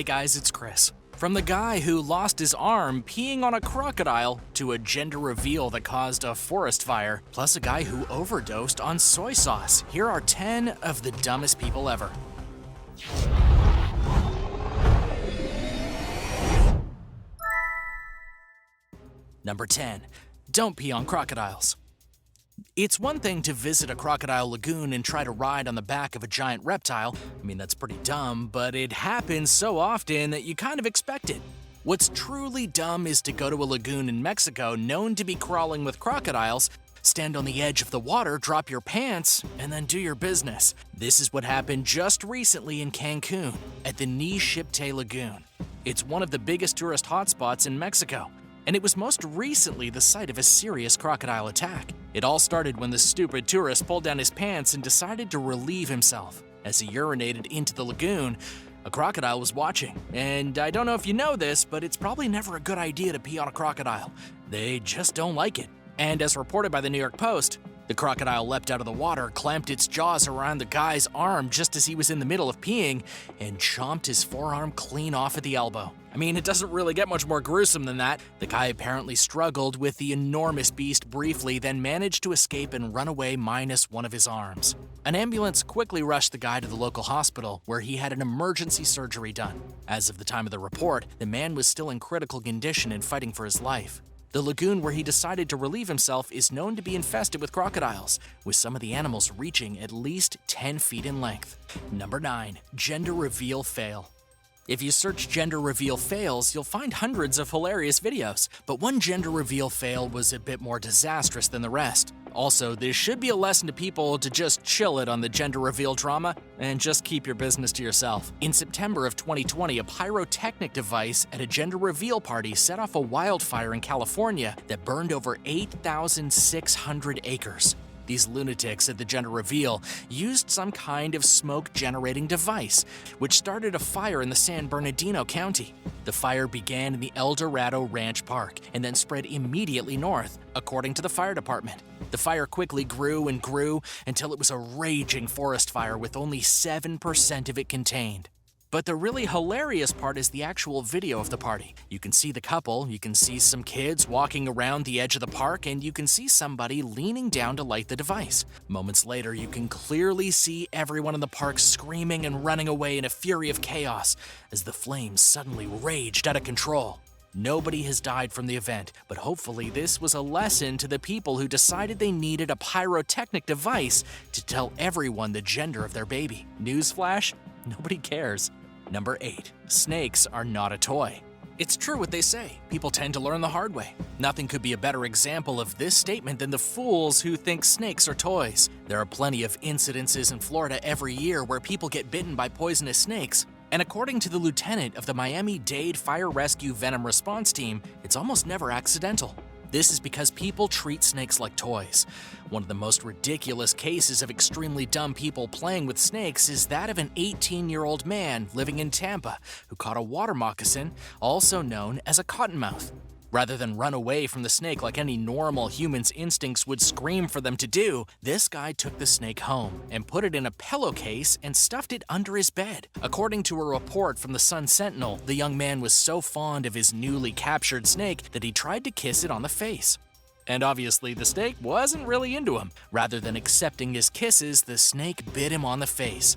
Hey guys, it's Chris. From the guy who lost his arm peeing on a crocodile to a gender reveal that caused a forest fire, plus a guy who overdosed on soy sauce, here are 10 of the dumbest people ever. Number 10. Don't pee on crocodiles. It's one thing to visit a crocodile lagoon and try to ride on the back of a giant reptile. I mean, that's pretty dumb, but it happens so often that you kind of expect it. What's truly dumb is to go to a lagoon in Mexico known to be crawling with crocodiles, stand on the edge of the water, drop your pants, and then do your business. This is what happened just recently in Cancun at the Nichipte Lagoon. It's one of the biggest tourist hotspots in Mexico, and it was most recently the site of a serious crocodile attack. It all started when the stupid tourist pulled down his pants and decided to relieve himself. As he urinated into the lagoon, a crocodile was watching. And I don't know if you know this, but it's probably never a good idea to pee on a crocodile. They just don't like it. And as reported by the New York Post, the crocodile leapt out of the water, clamped its jaws around the guy's arm just as he was in the middle of peeing, and chomped his forearm clean off at the elbow. I mean, it doesn't really get much more gruesome than that. The guy apparently struggled with the enormous beast briefly, then managed to escape and run away minus one of his arms. An ambulance quickly rushed the guy to the local hospital, where he had an emergency surgery done. As of the time of the report, the man was still in critical condition and fighting for his life. The lagoon where he decided to relieve himself is known to be infested with crocodiles, with some of the animals reaching at least 10 feet in length. Number 9. Gender reveal fail. If you search gender reveal fails, you'll find hundreds of hilarious videos, but one gender reveal fail was a bit more disastrous than the rest. Also, this should be a lesson to people to just chill it on the gender reveal drama and just keep your business to yourself. In September of 2020, a pyrotechnic device at a gender reveal party set off a wildfire in California that burned over 8,600 acres. These lunatics at the gender reveal used some kind of smoke-generating device, which started a fire in the San Bernardino County. The fire began in the El Dorado Ranch Park and then spread immediately north, according to the fire department. The fire quickly grew and grew until it was a raging forest fire with only 7% of it contained. But the really hilarious part is the actual video of the party. You can see the couple, you can see some kids walking around the edge of the park, and you can see somebody leaning down to light the device. Moments later, you can clearly see everyone in the park screaming and running away in a fury of chaos as the flames suddenly raged out of control. Nobody has died from the event, but hopefully this was a lesson to the people who decided they needed a pyrotechnic device to tell everyone the gender of their baby. Newsflash? Nobody cares. Number 8. Snakes are not a toy. It's true what they say. People tend to learn the hard way. Nothing could be a better example of this statement than the fools who think snakes are toys. There are plenty of incidences in Florida every year where people get bitten by poisonous snakes. And according to the lieutenant of the Miami-Dade Fire Rescue Venom Response Team, it's almost never accidental. This is because people treat snakes like toys. One of the most ridiculous cases of extremely dumb people playing with snakes is that of an 18-year-old man living in Tampa who caught a water moccasin, also known as a cottonmouth. Rather than run away from the snake like any normal human's instincts would scream for them to do, this guy took the snake home and put it in a pillowcase and stuffed it under his bed. According to a report from the Sun Sentinel, the young man was so fond of his newly captured snake that he tried to kiss it on the face. And obviously the snake wasn't really into him. Rather than accepting his kisses, the snake bit him on the face.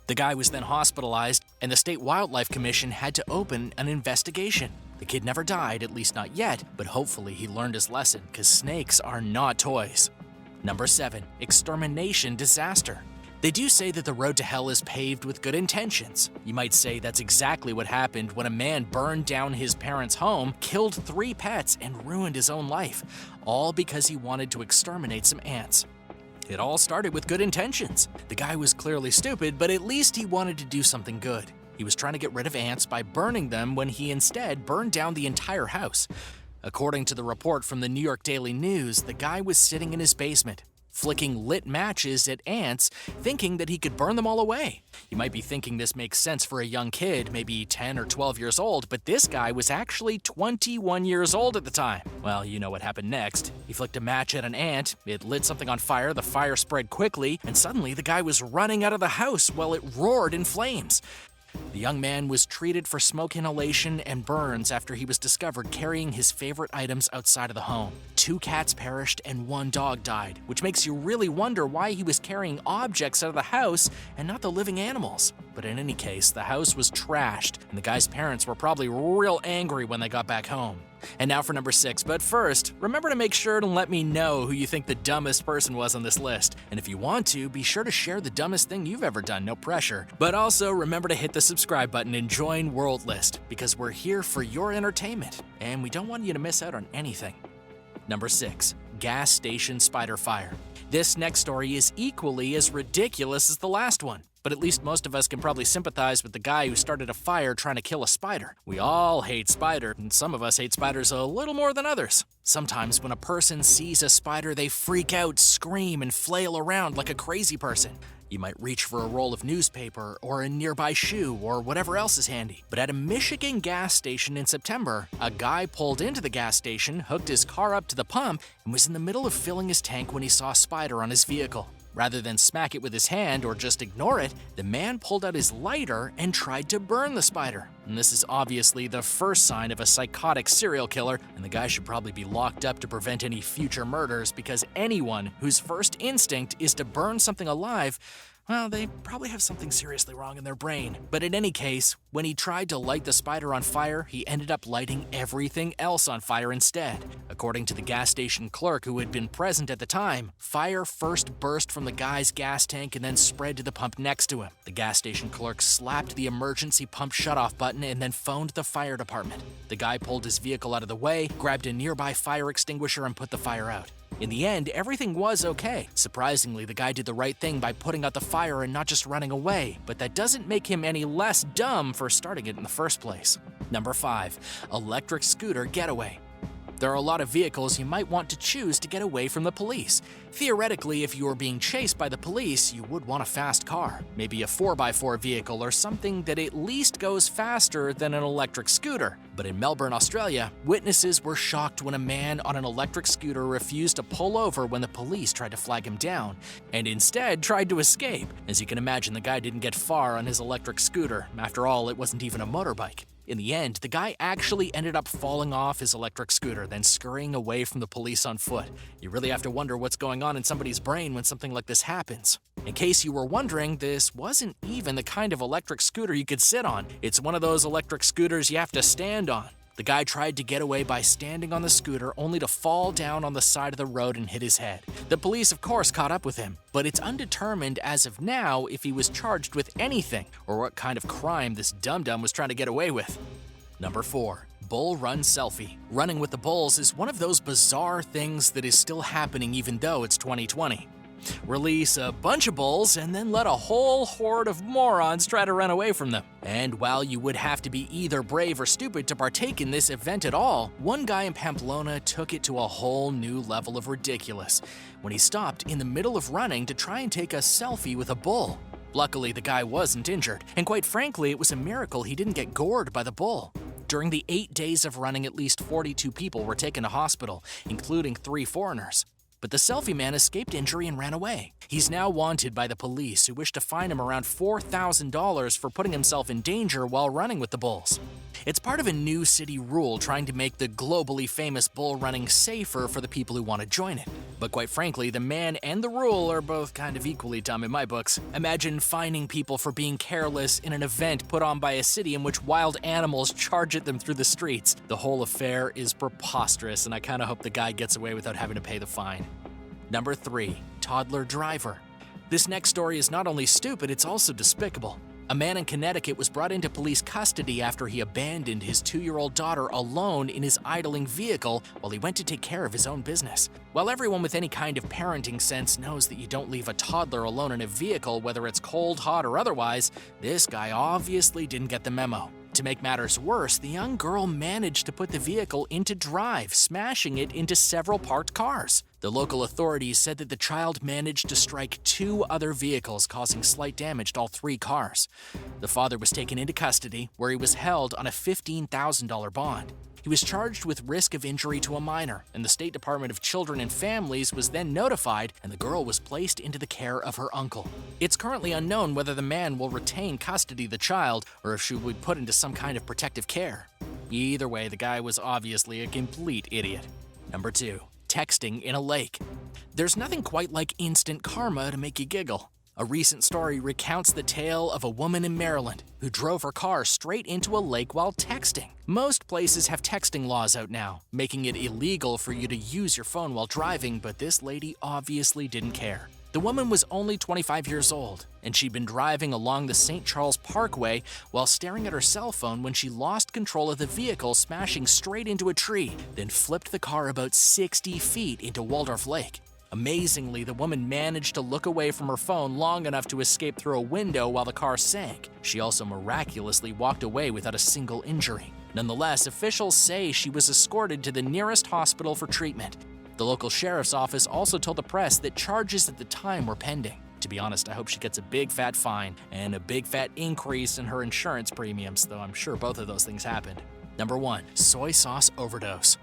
The guy was then hospitalized, and the State Wildlife Commission had to open an investigation. The kid never died, at least not yet, but hopefully he learned his lesson, because snakes are not toys. Number 7. Extermination disaster. They do say that the road to hell is paved with good intentions. You might say that's exactly what happened when a man burned down his parents' home, killed 3 pets, and ruined his own life, all because he wanted to exterminate some ants. It all started with good intentions. The guy was clearly stupid, but at least he wanted to do something good. He was trying to get rid of ants by burning them when he instead burned down the entire house. According to the report from the New York Daily News, the guy was sitting in his basement, flicking lit matches at ants, thinking that he could burn them all away. You might be thinking this makes sense for a young kid, maybe 10 or 12 years old, but this guy was actually 21 years old at the time. Well, you know what happened next. He flicked a match at an ant, it lit something on fire, the fire spread quickly, and suddenly the guy was running out of the house while it roared in flames. The young man was treated for smoke inhalation and burns after he was discovered carrying his favorite items outside of the home. 2 cats perished and 1 dog died, which makes you really wonder why he was carrying objects out of the house and not the living animals. But in any case, the house was trashed, and the guy's parents were probably real angry when they got back home. And now for number 6, but first, remember to make sure to let me know who you think the dumbest person was on this list. And if you want to, be sure to share the dumbest thing you've ever done, no pressure. But also remember to hit the subscribe button and join World List, because we're here for your entertainment, and we don't want you to miss out on anything. Number 6, gas station spider fire. This next story is equally as ridiculous as the last one, but at least most of us can probably sympathize with the guy who started a fire trying to kill a spider. We all hate spiders, and some of us hate spiders a little more than others. Sometimes when a person sees a spider, they freak out, scream, and flail around like a crazy person. You might reach for a roll of newspaper or a nearby shoe or whatever else is handy. But at a Michigan gas station in September, a guy pulled into the gas station, hooked his car up to the pump, and was in the middle of filling his tank when he saw a spider on his vehicle. Rather than smack it with his hand or just ignore it, the man pulled out his lighter and tried to burn the spider. And this is obviously the first sign of a psychotic serial killer, and the guy should probably be locked up to prevent any future murders, because anyone whose first instinct is to burn something alive, well, they probably have something seriously wrong in their brain. But in any case, when he tried to light the spider on fire, he ended up lighting everything else on fire instead. According to the gas station clerk who had been present at the time, fire first burst from the guy's gas tank and then spread to the pump next to him. The gas station clerk slapped the emergency pump shutoff button and then phoned the fire department. The guy pulled his vehicle out of the way, grabbed a nearby fire extinguisher, and put the fire out. In the end, everything was okay. Surprisingly, the guy did the right thing by putting out the fire and not just running away, but that doesn't make him any less dumb for starting it in the first place. Number 5, electric scooter getaway. There are a lot of vehicles you might want to choose to get away from the police. Theoretically, if you were being chased by the police, you would want a fast car, maybe a 4x4 vehicle or something that at least goes faster than an electric scooter. But in Melbourne, Australia, witnesses were shocked when a man on an electric scooter refused to pull over when the police tried to flag him down, and instead tried to escape. As you can imagine, the guy didn't get far on his electric scooter. After all, it wasn't even a motorbike. In the end, the guy actually ended up falling off his electric scooter, then scurrying away from the police on foot. You really have to wonder what's going on in somebody's brain when something like this happens. In case you were wondering, this wasn't even the kind of electric scooter you could sit on. It's one of those electric scooters you have to stand on. The guy tried to get away by standing on the scooter, only to fall down on the side of the road and hit his head. The police, of course, caught up with him, but it's undetermined as of now if he was charged with anything or what kind of crime this dum-dum was trying to get away with. Number 4, bull run selfie. Running with the bulls is one of those bizarre things that is still happening even though it's 2020. Release a bunch of bulls and then let a whole horde of morons try to run away from them. And while you would have to be either brave or stupid to partake in this event at all, one guy in Pamplona took it to a whole new level of ridiculous when he stopped in the middle of running to try and take a selfie with a bull. Luckily, the guy wasn't injured, and quite frankly, it was a miracle he didn't get gored by the bull. During the 8 days of running, at least 42 people were taken to hospital, including 3 foreigners. But the selfie man escaped injury and ran away. He's now wanted by the police, who wish to fine him around $4,000 for putting himself in danger while running with the bulls. It's part of a new city rule trying to make the globally famous bull running safer for the people who want to join it. But quite frankly, the man and the rule are both kind of equally dumb in my books. Imagine fining people for being careless in an event put on by a city in which wild animals charge at them through the streets. The whole affair is preposterous, and I kind of hope the guy gets away without having to pay the fine. Number 3, toddler driver. This next story is not only stupid, it's also despicable. A man in Connecticut was brought into police custody after he abandoned his 2-year-old daughter alone in his idling vehicle while he went to take care of his own business. While everyone with any kind of parenting sense knows that you don't leave a toddler alone in a vehicle, whether it's cold, hot, or otherwise, this guy obviously didn't get the memo. To make matters worse, the young girl managed to put the vehicle into drive, smashing it into several parked cars. The The local authorities said that the child managed to strike 2 other vehicles, causing slight damage to all 3 cars. The father was taken into custody, where he was held on a $15,000 bond. He was charged with risk of injury to a minor, and the State Department of Children and Families was then notified, and the girl was placed into the care of her uncle. It's currently unknown whether the man will retain custody of the child or if she will be put into some kind of protective care. Either way, the guy was obviously a complete idiot. Number 2. Texting in a lake. There's nothing quite like instant karma to make you giggle. A recent story recounts the tale of a woman in Maryland who drove her car straight into a lake while texting. Most places have texting laws out now, making it illegal for you to use your phone while driving, but this lady obviously didn't care. The woman was only 25 years old, and she'd been driving along the St. Charles Parkway while staring at her cell phone when she lost control of the vehicle, smashing straight into a tree, then flipped the car about 60 feet into Waldorf Lake. Amazingly, the woman managed to look away from her phone long enough to escape through a window while the car sank. She also miraculously walked away without a single injury. Nonetheless, officials say she was escorted to the nearest hospital for treatment. The local sheriff's office also told the press that charges at the time were pending. To be honest, I hope she gets a big fat fine and a big fat increase in her insurance premiums, though I'm sure both of those things happened. Number 1. Soy sauce overdose.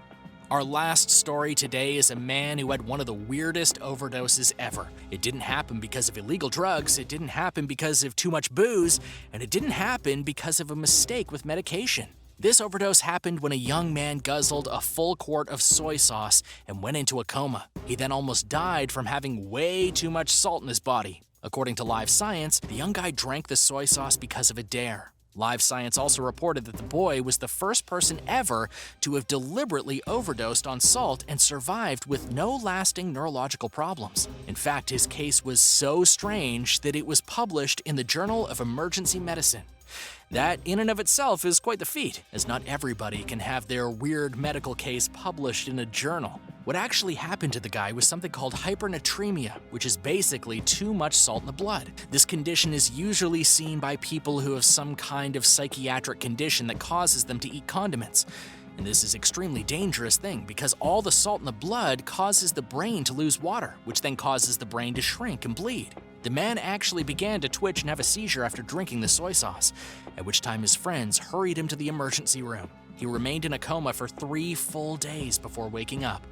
Our last story today is a man who had one of the weirdest overdoses ever. It didn't happen because of illegal drugs, it didn't happen because of too much booze, and it didn't happen because of a mistake with medication. This overdose happened when a young man guzzled a full quart of soy sauce and went into a coma. He then almost died from having way too much salt in his body. According to Live Science, the young guy drank the soy sauce because of a dare. Live Science also reported that the boy was the first person ever to have deliberately overdosed on salt and survived with no lasting neurological problems. In fact, his case was so strange that it was published in the Journal of Emergency Medicine. That, in and of itself, is quite the feat, as not everybody can have their weird medical case published in a journal. What actually happened to the guy was something called hypernatremia, which is basically too much salt in the blood. This condition is usually seen by people who have some kind of psychiatric condition that causes them to eat condiments. And this is an extremely dangerous thing because all the salt in the blood causes the brain to lose water, which then causes the brain to shrink and bleed. The man actually began to twitch and have a seizure after drinking the soy sauce, at which time his friends hurried him to the emergency room. He remained in a coma for 3 full days before waking up.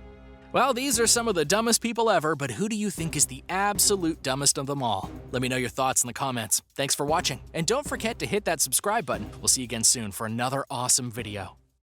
Well, these are some of the dumbest people ever, but who do you think is the absolute dumbest of them all? Let me know your thoughts in the comments. Thanks for watching, and don't forget to hit that subscribe button. We'll see you again soon for another awesome video.